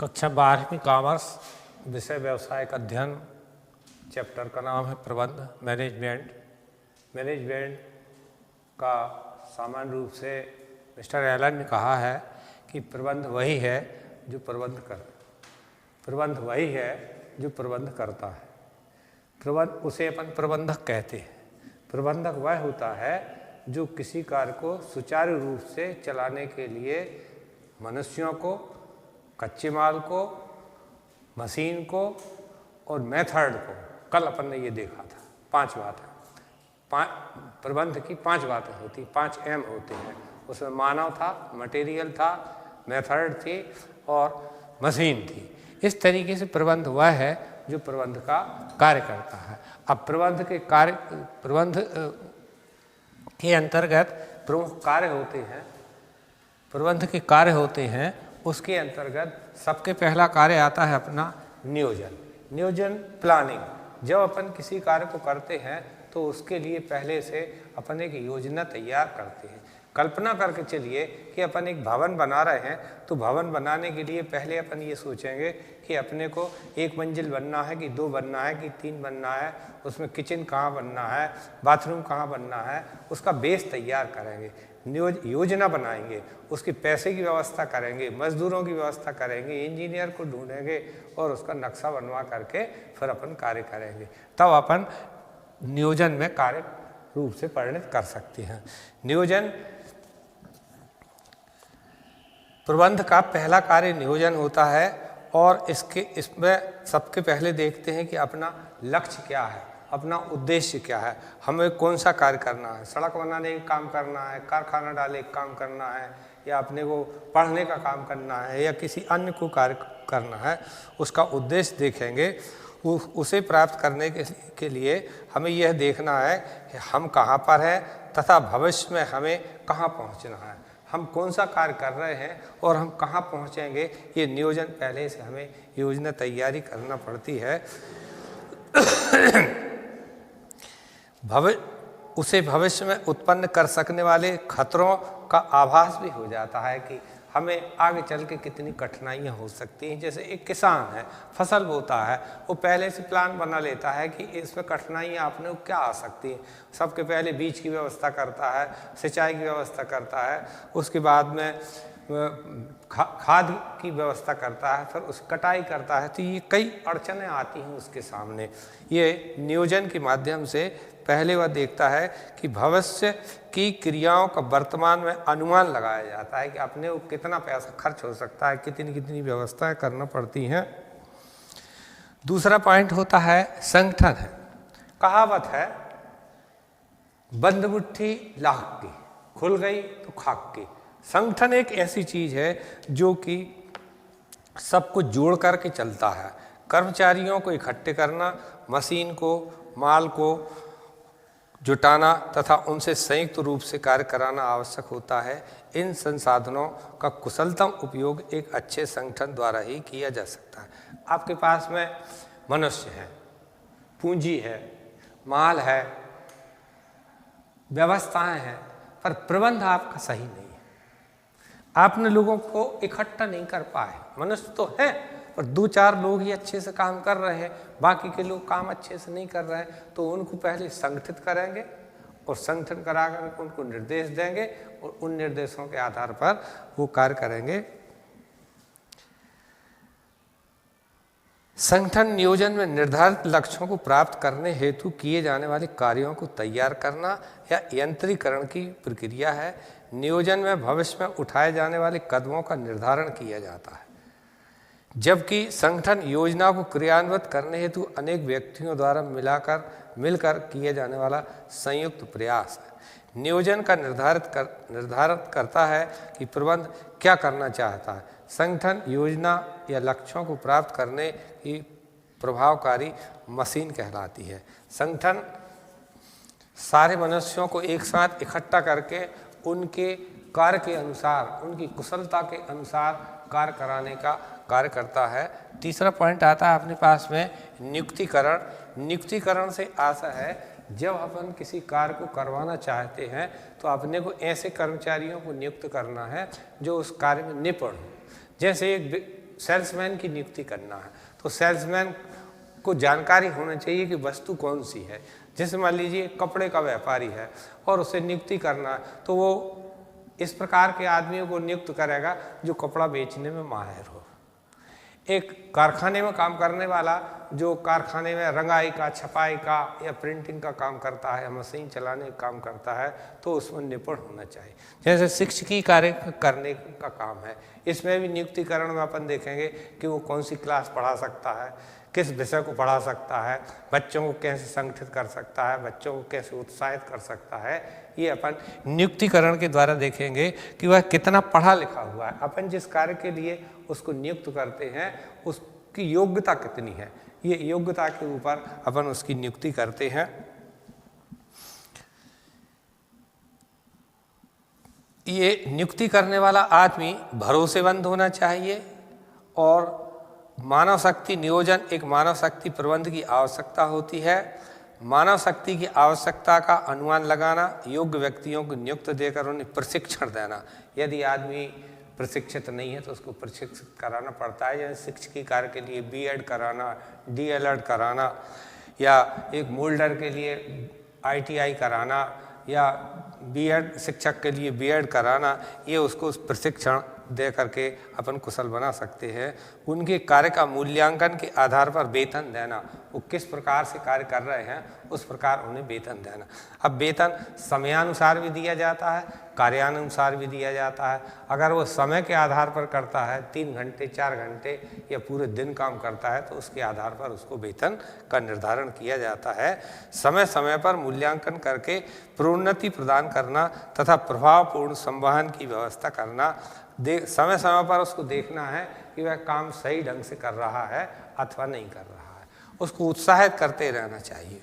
कक्षा 12वीं कॉमर्स, विषय व्यवसायिक अध्ययन, चैप्टर का नाम है प्रबंध मैनेजमेंट। मैनेजमेंट का सामान्य रूप से मिस्टर एलन ने कहा है कि प्रबंध वही है जो प्रबंध करता है। उसे अपन प्रबंधक कहते हैं। प्रबंधक वह होता है जो किसी कार्य को सुचारू रूप से चलाने के लिए मनुष्यों को, कच्चे माल को, मशीन को और मेथड को, कल अपन ने ये देखा था 5 बातें, प्रबंध की 5 बातें होती, 5 M होते हैं। उसमें मानव था, मटेरियल था, मेथड थी और मशीन थी। इस तरीके से प्रबंध वह है जो प्रबंध का कार्य करता है। अब प्रबंध के अंतर्गत प्रमुख कार्य होते हैं, प्रबंध के कार्य होते हैं। उसके अंतर्गत सबके पहला कार्य आता है अपना नियोजन, प्लानिंग। जब अपन किसी कार्य को करते हैं तो उसके लिए पहले से अपन एक योजना तैयार करते हैं। कल्पना करके चलिए कि अपन एक भवन बना रहे हैं, तो भवन बनाने के लिए पहले अपन ये सोचेंगे कि अपने को 1 मंजिल बनना है कि 2 बनना है कि 3 बनना है, उसमें किचन कहाँ बनना है, बाथरूम कहाँ बनना है, उसका बेस तैयार करेंगे, योजना बनाएंगे, उसके पैसे की व्यवस्था करेंगे, मजदूरों की व्यवस्था करेंगे, इंजीनियर को ढूंढेंगे और उसका नक्शा बनवा करके फिर अपन कार्य करेंगे। तब अपन नियोजन में कार्य रूप से परिणत कर सकते हैं। नियोजन, प्रबंध का पहला कार्य नियोजन होता है और इसमें सबके पहले देखते हैं कि अपना लक्ष्य क्या है, अपना उद्देश्य क्या है, हमें कौन सा कार्य करना है। सड़क बनाने का काम करना है, कारखाना डाले का काम करना है, या अपने को पढ़ने का काम करना है, या किसी अन्य को कार्य करना है। उसका उद्देश्य देखेंगे। उसे प्राप्त करने के लिए हमें यह देखना है कि हम कहाँ पर हैं तथा भविष्य में हमें कहाँ पहुँचना है, हम कौन सा कार्य कर रहे हैं और हम कहाँ पहुँचेंगे। ये नियोजन पहले से हमें योजना तैयारी करना पड़ती है। उसे भविष्य में उत्पन्न कर सकने वाले खतरों का आभास भी हो जाता है कि हमें आगे चल के कितनी कठिनाइयाँ हो सकती हैं। जैसे एक किसान है, फसल बोता है, वो पहले से प्लान बना लेता है कि इसमें कठिनाइयाँ अपने को क्या आ सकती हैं। सबके पहले बीज की व्यवस्था करता है, सिंचाई की व्यवस्था करता है, उसके बाद में खाद की व्यवस्था करता है, फिर उस कटाई करता है। तो ये कई अड़चनें आती हैं उसके सामने। ये नियोजन के माध्यम से पहले वह देखता है कि भविष्य की क्रियाओं का वर्तमान में अनुमान लगाया जाता है कि अपने को कितना पैसा खर्च हो सकता है, कितनी व्यवस्थाएं करना पड़ती हैं। दूसरा पॉइंट होता है संगठन है। कहावत है, बंद मुट्ठी लाख की, खुल गई तो खाक की। संगठन एक ऐसी चीज है जो कि सबको जोड़ करके चलता है। कर्मचारियों को इकट्ठे करना, मशीन को, माल को जुटाना तथा उनसे संयुक्त रूप से कार्य कराना आवश्यक होता है। इन संसाधनों का कुशलतम उपयोग एक अच्छे संगठन द्वारा ही किया जा सकता है। आपके पास में मनुष्य है, पूंजी है, माल है, व्यवस्थाएं हैं, पर प्रबंध आपका सही नहीं है। आपने लोगों को इकट्ठा नहीं कर पाए। मनुष्य तो है पर 2-4 लोग ही अच्छे से काम कर रहे हैं, बाकी के लोग काम अच्छे से नहीं कर रहे हैं। तो उनको पहले संगठित करेंगे और संगठन कराकर उनको निर्देश देंगे और उन निर्देशों के आधार पर वो कार्य करेंगे। संगठन नियोजन में निर्धारित लक्ष्यों को प्राप्त करने हेतु किए जाने वाले कार्यों को तैयार करना या यंत्रीकरण की प्रक्रिया है। नियोजन में भविष्य में उठाए जाने वाले कदमों का निर्धारण किया जाता है, जबकि संगठन योजना को क्रियान्वित करने हेतु अनेक व्यक्तियों द्वारा मिलकर किया जाने वाला संयुक्त प्रयास है। नियोजन का निर्धारित करता है कि प्रबंध क्या करना चाहता है। संगठन योजना या लक्ष्यों को प्राप्त करने की प्रभावकारी मशीन कहलाती है। संगठन सारे मनुष्यों को एक साथ इकट्ठा करके उनके कार्य के अनुसार, उनकी कुशलता के अनुसार कार्य कराने का कार्य करता है। तीसरा पॉइंट आता है अपने पास में नियुक्तिकरण। नियुक्तिकरण से आशा है जब अपन किसी कार्य को करवाना चाहते हैं तो अपने को ऐसे कर्मचारियों को नियुक्त करना है जो उस कार्य में निपुण हो। जैसे एक सेल्समैन की नियुक्ति करना है तो सेल्समैन को जानकारी होना चाहिए कि वस्तु कौन सी है। जैसे मान लीजिए कपड़े का व्यापारी है और उसे नियुक्ति करना है तो वो इस प्रकार के आदमियों को नियुक्त करेगा जो कपड़ा बेचने में माहिर हो। एक कारखाने में काम करने वाला जो कारखाने में रंगाई का, छपाई का या प्रिंटिंग का काम करता है या मशीन चलाने का काम करता है तो उसमें निपुण होना चाहिए। जैसे शिक्षकी कार्य करने का काम है, इसमें भी नियुक्तिकरण में अपन देखेंगे कि वो कौन सी क्लास पढ़ा सकता है, किस विषय को पढ़ा सकता है, बच्चों को कैसे संगठित कर सकता है, बच्चों को कैसे उत्साहित कर सकता है। ये अपन नियुक्तिकरण के द्वारा देखेंगे कि वह कितना पढ़ा लिखा हुआ है। अपन जिस कार्य के लिए उसको नियुक्त करते हैं उसकी योग्यता कितनी है, ये योग्यता के ऊपर अपन उसकी नियुक्ति करते हैं। ये नियुक्ति करने वाला आदमी भरोसेमंद होना चाहिए और मानव शक्ति नियोजन एक मानव शक्ति प्रबंध की आवश्यकता होती है। मानव शक्ति की आवश्यकता का अनुमान लगाना, योग्य व्यक्तियों को नियुक्त देकर उन्हें प्रशिक्षण देना। यदि आदमी प्रशिक्षित नहीं है तो उसको प्रशिक्षित कराना पड़ता है। जैसे शिक्षकी कार्य के लिए बीएड कराना, डीएलएड कराना या एक मोल्डर के लिए आईटीआई कराना या बीएड शिक्षक के लिए बीएड कराना, ये उसको प्रशिक्षण दे करके अपन कुशल बना सकते हैं। उनके कार्य का मूल्यांकन के आधार पर वेतन देना, वो किस प्रकार से कार्य कर रहे हैं उस प्रकार उन्हें वेतन देना। अब वेतन समयानुसार भी दिया जाता है, कार्यानुसार भी दिया जाता है। अगर वो समय के आधार पर करता है, 3 घंटे 4 घंटे या पूरे दिन काम करता है तो उसके आधार पर उसको वेतन का निर्धारण किया जाता है। समय समय पर मूल्यांकन करके प्रोन्नति प्रदान करना तथा प्रभावपूर्ण संवहन की व्यवस्था करना। समय समय पर उसको देखना है कि वह काम सही ढंग से कर रहा है अथवा नहीं कर रहा है, उसको उत्साहित करते रहना चाहिए।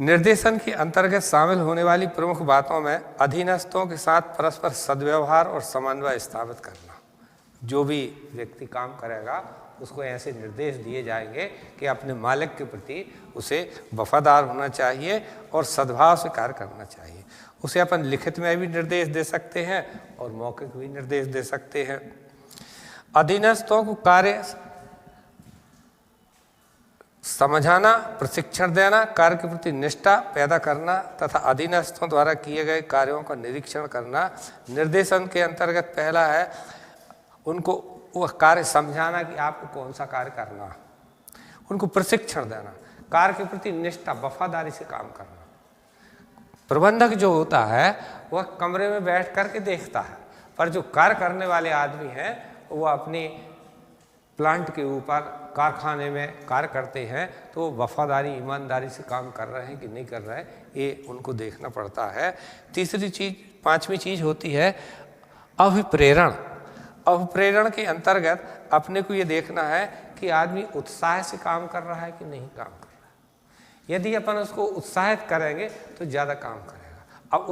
निर्देशन के अंतर्गत शामिल होने वाली प्रमुख बातों में अधीनस्थों के साथ परस्पर सद्व्यवहार और समन्वय स्थापित करना। जो भी व्यक्ति काम करेगा उसको ऐसे निर्देश दिए जाएंगे कि अपने मालिक के प्रति उसे वफादार होना चाहिए और सद्भाव से कार्य करना चाहिए। उसे अपन लिखित में भी निर्देश दे सकते हैं और मौखिक भी निर्देश दे सकते हैं। अधीनस्थों को कार्य समझाना, प्रशिक्षण देना, कार्य के प्रति निष्ठा पैदा करना तथा अधीनस्थों द्वारा किए गए कार्यों का निरीक्षण करना। निर्देशन के अंतर्गत पहला है उनको वह कार्य समझाना कि आपको कौन सा कार्य करना है, उनको प्रशिक्षण देना, कार्य के प्रति निष्ठा वफादारी से काम करना। प्रबंधक जो होता है वह कमरे में बैठ करके देखता है, पर जो कार्य करने वाले आदमी हैं वो अपने प्लांट के ऊपर कारखाने में कार्य करते हैं तो वो वफादारी ईमानदारी से काम कर रहे हैं कि नहीं कर रहे हैं, ये उनको देखना पड़ता है। तीसरी चीज, 5वीं चीज होती है अभिप्रेरण। अभिप्रेरण के अंतर्गत अपने को ये देखना है कि आदमी उत्साह से काम कर रहा है कि नहीं काम कर रहा है। यदि अपन उसको उत्साहित करेंगे तो ज़्यादा काम करेगा। अब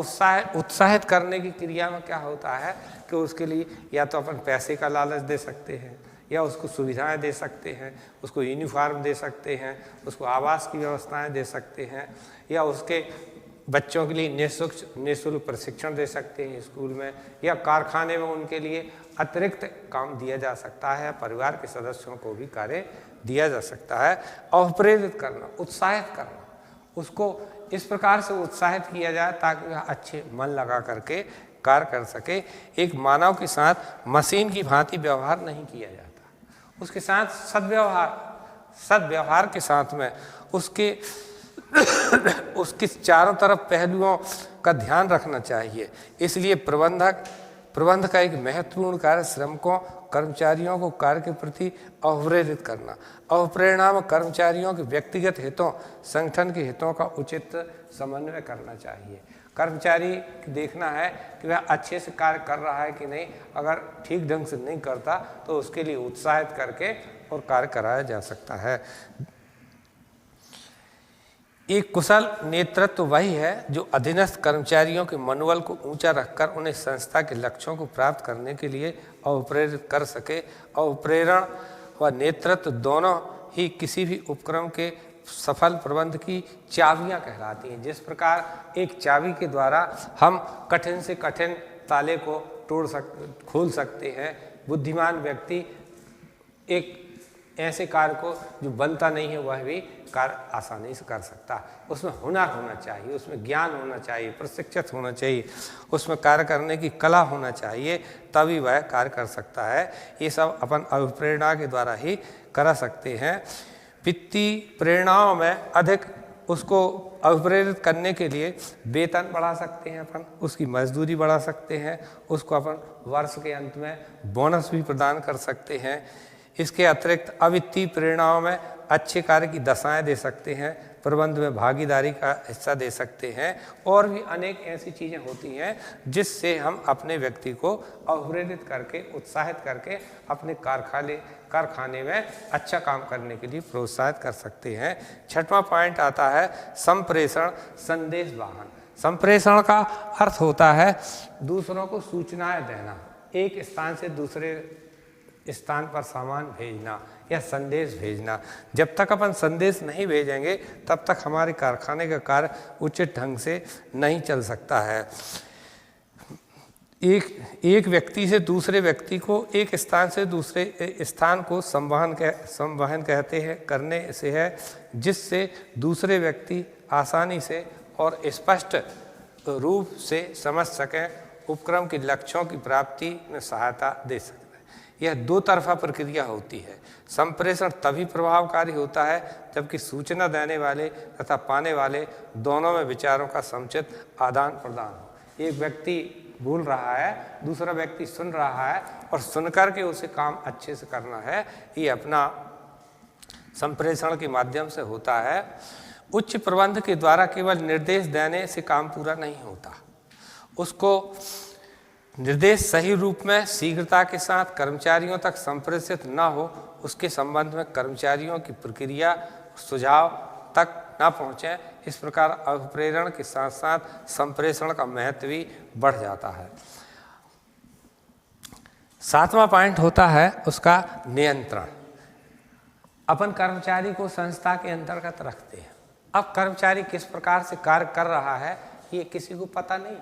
उत्साहित करने की क्रिया में क्या होता है कि उसके लिए या तो अपन पैसे का लालच दे सकते हैं या उसको सुविधाएं दे सकते हैं, उसको यूनिफॉर्म दे सकते हैं, उसको आवास की व्यवस्थाएं दे सकते हैं या उसके बच्चों के लिए निःशुल्क प्रशिक्षण दे सकते हैं स्कूल में या कारखाने में उनके लिए अतिरिक्त काम दिया जा सकता है। परिवार के सदस्यों को भी कार्य दिया जा सकता है। और प्रेरित करना, उत्साहित करना, उसको इस प्रकार से उत्साहित किया जाए ताकि वह अच्छे मन लगा करके कार्य कर सके। एक मानव के साथ मशीन की भांति व्यवहार नहीं किया जाता, उसके साथ सद्व्यवहार के साथ में उसके चारों तरफ पहलुओं का ध्यान रखना चाहिए। इसलिए प्रबंध का एक महत्वपूर्ण कार्य श्रमिकों कर्मचारियों को कार्य के प्रति अवप्रेरित करना। अवप्रेरणा में कर्मचारियों के व्यक्तिगत हितों संगठन के हितों का उचित समन्वय करना चाहिए। कर्मचारी देखना है कि वह अच्छे से कार्य कर रहा है कि नहीं। अगर ठीक ढंग से नहीं करता तो उसके लिए उत्साहित करके और कार्य कराया जा सकता है। एक कुशल नेतृत्व वही है जो अधीनस्थ कर्मचारियों के मनोबल को ऊंचा रखकर उन्हें संस्था के लक्ष्यों को प्राप्त करने के लिए अवप्रेरित कर सके। अवप्रेरण व नेतृत्व दोनों ही किसी भी उपक्रम के सफल प्रबंध की चाबियां कहलाती हैं। जिस प्रकार एक चाबी के द्वारा हम कठिन से कठिन ताले को खोल सकते हैं, बुद्धिमान व्यक्ति एक ऐसे कार्य को जो बनता नहीं है वह भी कार्य आसानी से कर सकता है। उसमें हुनर होना चाहिए, उसमें ज्ञान होना चाहिए, प्रशिक्षित होना चाहिए, उसमें कार्य करने की कला होना चाहिए, तभी वह कार्य कर सकता है। ये सब अपन अभिप्रेरणा के द्वारा ही करा सकते हैं। वित्तीय प्रेरणाओं में अधिक उसको अभिप्रेरित करने के लिए वेतन बढ़ा सकते हैं अपन, उसकी मजदूरी बढ़ा सकते हैं, उसको अपन वर्ष के अंत में बोनस भी प्रदान कर सकते हैं। इसके अतिरिक्त अवित्तीय प्रेरणाओं में अच्छे कार्य की दशाएं दे सकते हैं, प्रबंध में भागीदारी का हिस्सा दे सकते हैं, और भी अनेक ऐसी चीज़ें होती हैं जिससे हम अपने व्यक्ति को अभिप्रेरित करके, उत्साहित करके अपने कारखाने में अच्छा काम करने के लिए प्रोत्साहित कर सकते हैं। छठवां पॉइंट आता है संप्रेषण संदेश वाहन। संप्रेषण का अर्थ होता है दूसरों को सूचनाएं देना, एक स्थान से दूसरे स्थान पर सामान भेजना या संदेश भेजना। जब तक अपन संदेश नहीं भेजेंगे तब तक हमारे कारखाने का कार्य उचित ढंग से नहीं चल सकता है। एक व्यक्ति से दूसरे व्यक्ति को, एक स्थान से दूसरे स्थान को संवहन कहते हैं, करने से है, जिससे दूसरे व्यक्ति आसानी से और स्पष्ट रूप से समझ सकें, उपक्रम के लक्ष्यों की प्राप्ति में सहायता दे सकें। यह दो तरफा प्रक्रिया होती है। संप्रेषण तभी प्रभावकारी होता है जबकि सूचना देने वाले तथा पाने वाले दोनों में विचारों का समुचित आदान प्रदान हो। एक व्यक्ति बोल रहा है, दूसरा व्यक्ति सुन रहा है, और सुनकर के उसे काम अच्छे से करना है, ये अपना संप्रेषण के माध्यम से होता है। उच्च प्रबंध के द्वारा केवल निर्देश देने से काम पूरा नहीं होता, उसको निर्देश सही रूप में शीघ्रता के साथ कर्मचारियों तक संप्रेषित न हो, उसके संबंध में कर्मचारियों की प्रक्रिया सुझाव तक न पहुँचे। इस प्रकार अभिप्रेरण के साथ साथ संप्रेषण का महत्व भी बढ़ जाता है। सातवां पॉइंट होता है उसका नियंत्रण। अपन कर्मचारी को संस्था के अंतर्गत रखते हैं। अब कर्मचारी किस प्रकार से कार्य कर रहा है ये किसी को पता नहीं।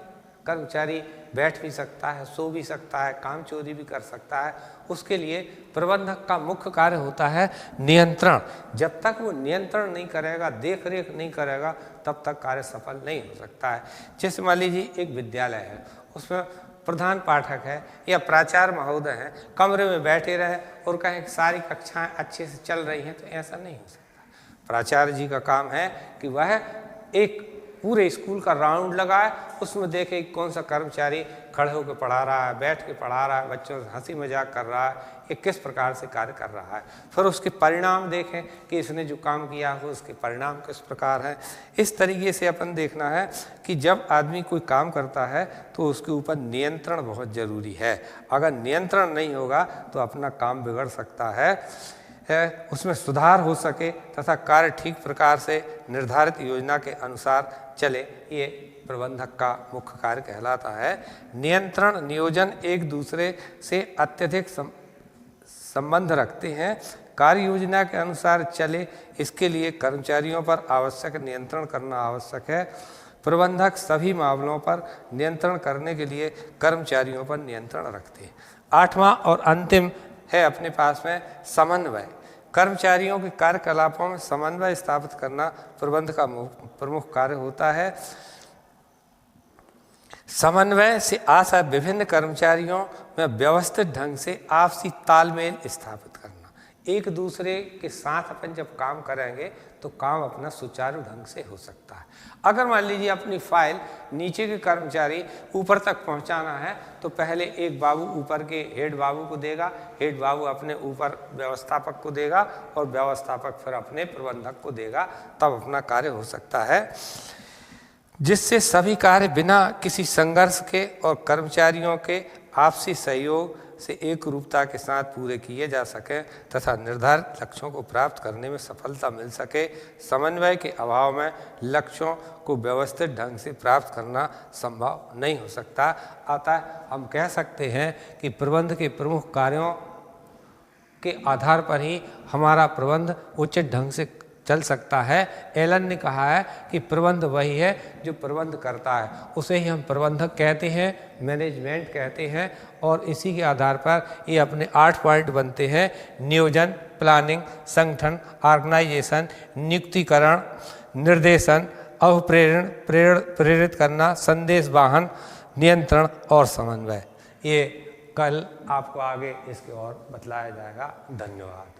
कर्मचारी बैठ भी सकता है, सो भी सकता है, काम चोरी भी कर सकता है। उसके लिए प्रबंधक का मुख्य कार्य होता है नियंत्रण। जब तक वो नियंत्रण नहीं करेगा, देख रेख नहीं करेगा, तब तक कार्य सफल नहीं हो सकता है। जैसे मान लीजिए एक विद्यालय है, उसमें प्रधान पाठक है या प्राचार्य महोदय हैं, कमरे में बैठे रहे और कहें कि सारी कक्षाएं अच्छे से चल रही हैं, तो ऐसा नहीं हो सकता। प्राचार्य जी का काम है कि वह एक पूरे स्कूल का राउंड लगाए, उसमें देखे कौन सा कर्मचारी खड़े होकर पढ़ा रहा है, बैठ के पढ़ा रहा है, बच्चों से हंसी मजाक कर रहा है, ये किस प्रकार से कार्य कर रहा है। फिर उसके परिणाम देखें कि इसने जो काम किया हो उसके परिणाम किस प्रकार हैं। इस तरीके से अपन देखना है कि जब आदमी कोई काम करता है तो उसके ऊपर नियंत्रण बहुत ज़रूरी है। अगर नियंत्रण नहीं होगा तो अपना काम बिगड़ सकता है, उसमें सुधार हो सके तथा कार्य ठीक प्रकार से निर्धारित योजना के अनुसार चले, ये प्रबंधक का मुख्य कार्य कहलाता है। नियंत्रण नियोजन एक दूसरे से अत्यधिक संबंध रखते हैं। कार्य योजना के अनुसार चले, इसके लिए कर्मचारियों पर आवश्यक नियंत्रण करना आवश्यक है। प्रबंधक सभी मामलों पर नियंत्रण करने के लिए कर्मचारियों पर नियंत्रण रखते हैं। आठवां और अंतिम है अपने पास में समन्वय। कर्मचारियों के कार्यकलापों में समन्वय स्थापित करना प्रबंध का प्रमुख कार्य होता है। समन्वय से आशा विभिन्न कर्मचारियों में व्यवस्थित ढंग से आपसी तालमेल स्थापित करना। एक दूसरे के साथ अपन जब काम करेंगे तो काम अपना सुचारू ढंग से हो सकता है। अगर मान लीजिए अपनी फाइल नीचे के कर्मचारी ऊपर तक पहुंचाना है तो पहले एक बाबू ऊपर के हेड बाबू को देगा, हेड बाबू अपने ऊपर व्यवस्थापक को देगा और व्यवस्थापक फिर अपने प्रबंधक को देगा, तब अपना कार्य हो सकता है, जिससे सभी कार्य बिना किसी संघर्ष के और कर्मचारियों के आपसी सहयोग से एक रूपता के साथ पूरे किए जा सके तथा निर्धारित लक्ष्यों को प्राप्त करने में सफलता मिल सके। समन्वय के अभाव में लक्ष्यों को व्यवस्थित ढंग से प्राप्त करना संभव नहीं हो सकता। अतः हम कह सकते हैं कि प्रबंध के प्रमुख कार्यों के आधार पर ही हमारा प्रबंध उचित ढंग से चल सकता है। एलन ने कहा है कि प्रबंध वही है जो प्रबंध करता है, उसे ही हम प्रबंधक कहते हैं, मैनेजमेंट कहते हैं। और इसी के आधार पर ये अपने 8 पॉइंट बनते हैं: नियोजन, प्लानिंग, संगठन, ऑर्गेनाइजेशन, नियुक्तिकरण, निर्देशन, अभिप्रेरण, प्रेरित करना, संदेश वाहन, नियंत्रण और समन्वय। ये कल आपको आगे इसके और बतलाया जाएगा। धन्यवाद।